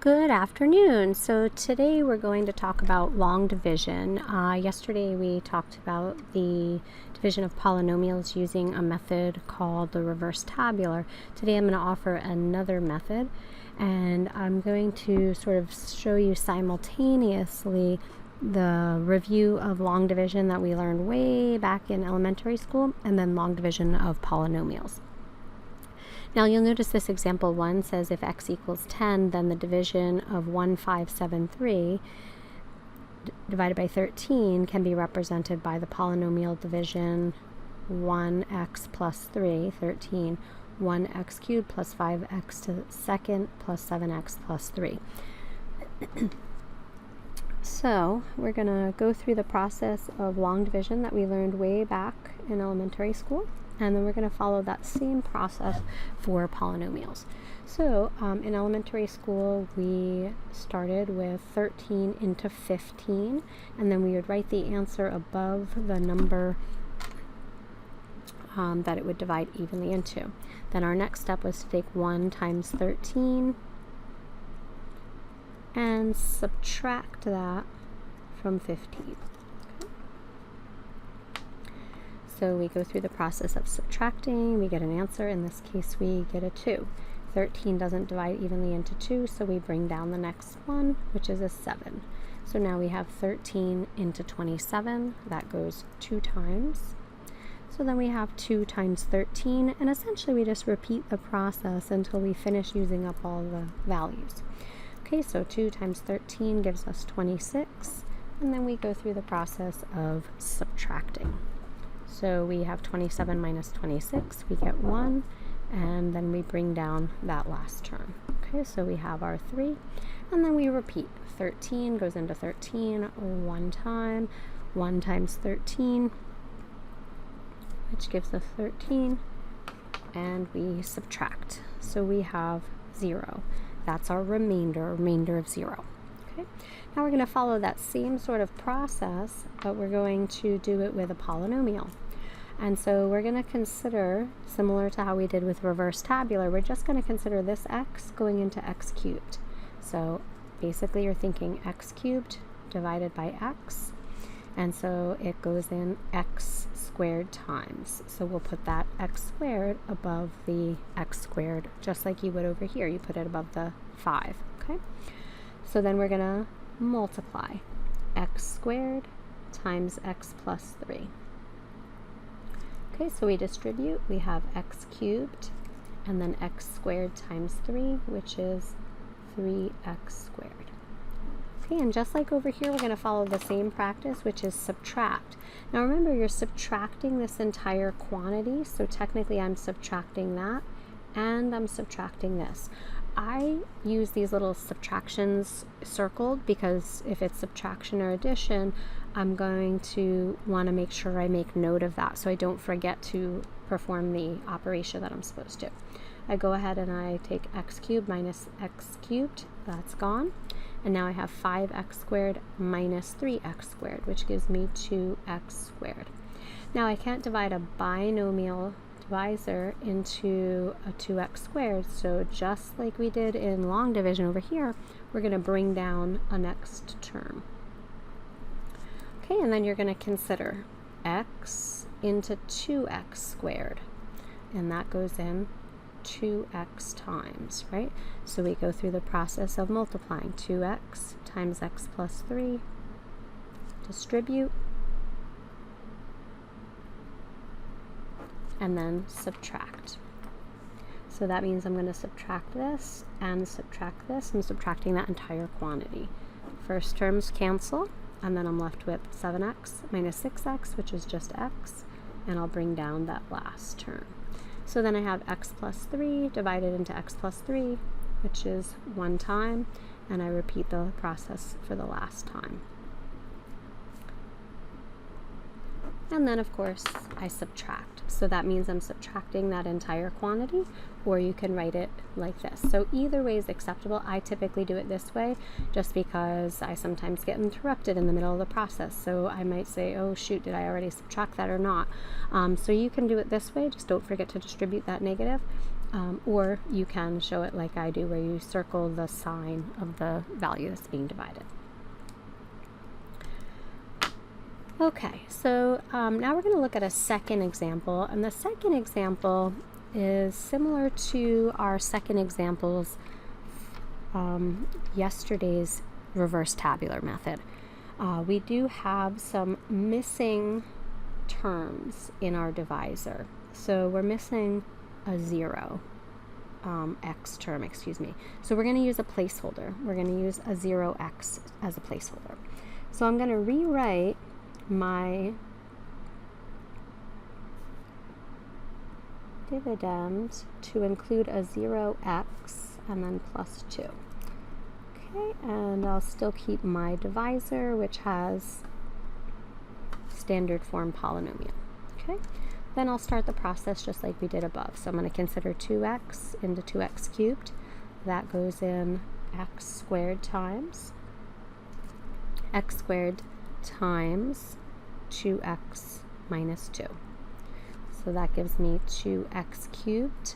Good afternoon. So today we're going to talk about long division. Yesterday we talked about the division of polynomials using a method called the reverse tabular. Today I'm going to offer another method, and I'm going to sort of show you simultaneously the review of long division that we learned way back in elementary school, and then long division of polynomials. Now you'll notice this example 1 says if x equals 10, then the division of 1573 divided by 13 can be represented by the polynomial division 1x plus 3, 13, 1x cubed plus 5x to the second plus 7x plus 3. So we're going to go through the process of long division that we learned way back in elementary school. And then we're going to follow that same process for polynomials. So in elementary school, we started with 13 into 15, and then we would write the answer above the number that it would divide evenly into. Then our next step was to take 1 times 13 and subtract that from 15. So we go through the process of subtracting, we get an answer. In this case, we get a 2. 13 doesn't divide evenly into 2, so we bring down the next one, which is a 7. So now we have 13 into 27. That goes 2 times. So then we have 2 times 13, and essentially we just repeat the process until we finish using up all the values. Okay, so 2 times 13 gives us 26, and then we go through the process of subtracting. So we have 27 minus 26, we get 1, and then we bring down that last term. Okay, so we have our 3, and then we repeat. 13 goes into 13 one time, 1 times 13, which gives us 13, and we subtract. So we have 0. That's our remainder of 0. Okay. Now we're going to follow that same sort of process, but we're going to do it with a polynomial. And so we're going to consider, similar to how we did with reverse tabular, we're just going to consider this x going into x cubed. So basically you're thinking x cubed divided by x, and so it goes in x squared times. So we'll put that x squared above the x squared, just like you would over here. You put it above the 5, okay? So then we're going to multiply x squared times x plus 3. Okay, so we distribute. We have x cubed and then x squared times 3, which is 3x squared. Okay, and just like over here, we're going to follow the same practice, which is subtract. Now remember, you're subtracting this entire quantity, so technically I'm subtracting that and I'm subtracting this. I use these little subtractions circled because if it's subtraction or addition, I'm going to want to make sure I make note of that so I don't forget to perform the operation that I'm supposed to. I go ahead and I take x cubed minus x cubed, that's gone. And now I have 5x squared minus 3x squared, which gives me 2x squared. Now I can't divide a binomial divisor into a 2x squared, so just like we did in long division over here, we're going to bring down a next term. Okay, and then you're going to consider x into 2x squared, and that goes in 2x times, right? So we go through the process of multiplying. 2x times x plus 3, distribute, and then subtract. So that means I'm going to subtract this and subtract this. I'm subtracting that entire quantity. First terms cancel, and then I'm left with 7x minus 6x, which is just x, and I'll bring down that last term. So then I have x plus 3 divided into x plus 3, which is 1 time, and I repeat the process for the last time. And then, of course, I subtract. So that means I'm subtracting that entire quantity, or you can write it like this. So either way is acceptable. I typically do it this way just because I sometimes get interrupted in the middle of the process. So I might say, oh shoot, did I already subtract that or not? So you can do it this way. Just don't forget to distribute that negative. or you can show it like I do, where you circle the sign of the value that's being divided. Okay, so now we're going to look at a second example, and the second example is similar to our second examples yesterday's reverse tabular method. We do have some missing terms in our divisor. So we're missing a 0 x term, excuse me. So we're going to use a placeholder. We're going to use a 0x as a placeholder. So I'm going to rewrite my dividend to include a 0x and then plus 2. Okay, and I'll still keep my divisor, which has standard form polynomial. Okay, then I'll start the process just like we did above. So I'm going to consider 2x into 2x cubed. That goes in x squared times 2x minus 2. So that gives me 2x cubed,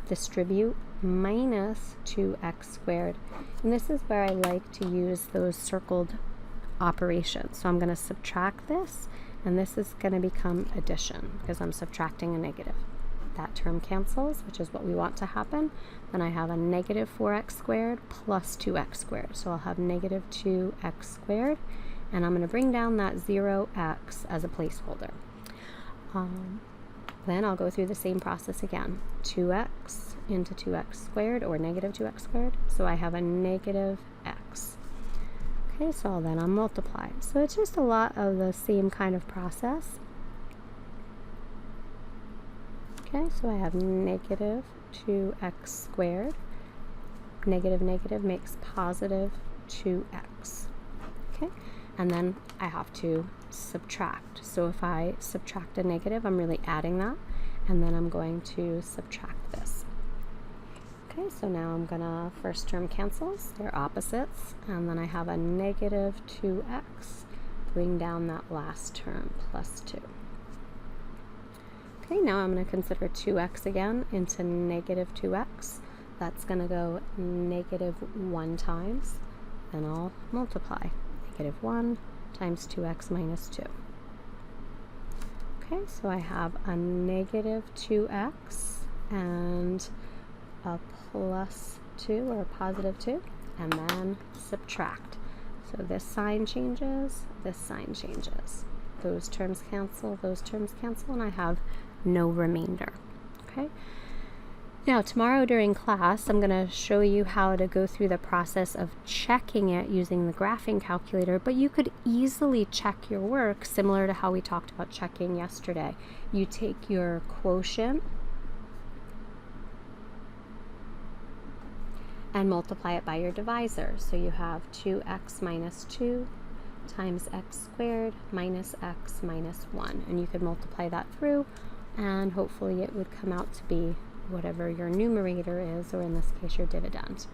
distribute, minus 2x squared. And this is where I like to use those circled operations. So I'm going to subtract this, and this is going to become addition because I'm subtracting a negative. That term cancels, which is what we want to happen. Then I have a negative 4x squared plus 2x squared. So I'll have negative 2x squared, and I'm going to bring down that 0x as a placeholder. Then I'll go through the same process again. 2x into 2x squared, or negative 2x squared. So I have a negative x. Okay, so then I'll multiply. So it's just a lot of the same kind of process. Okay, so I have negative 2x squared. Negative negative makes positive 2x. Okay, and then I have to subtract. So if I subtract a negative, I'm really adding that, and then I'm going to subtract this. Okay, so now I'm gonna, first term cancels, they're opposites, and then I have a negative 2x, bring down that last term, plus 2. Okay, now I'm going to consider 2x again into negative 2x. That's going to go negative 1 times, and I'll multiply. Negative 1 times 2x minus 2. Okay, so I have a negative 2x and a plus 2, or a positive 2, and then subtract. So this sign changes, this sign changes. Those terms cancel, and I have no remainder. Okay. Now tomorrow during class, I'm going to show you how to go through the process of checking it using the graphing calculator, but you could easily check your work similar to how we talked about checking yesterday. You take your quotient and multiply it by your divisor. So you have 2x minus 2 times x squared minus x minus 1. And you could multiply that through, and hopefully it would come out to be whatever your numerator is, or in this case your dividend.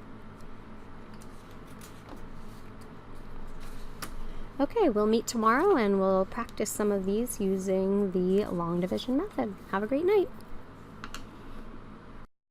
Okay, we'll meet tomorrow and we'll practice some of these using the long division method. Have a great night.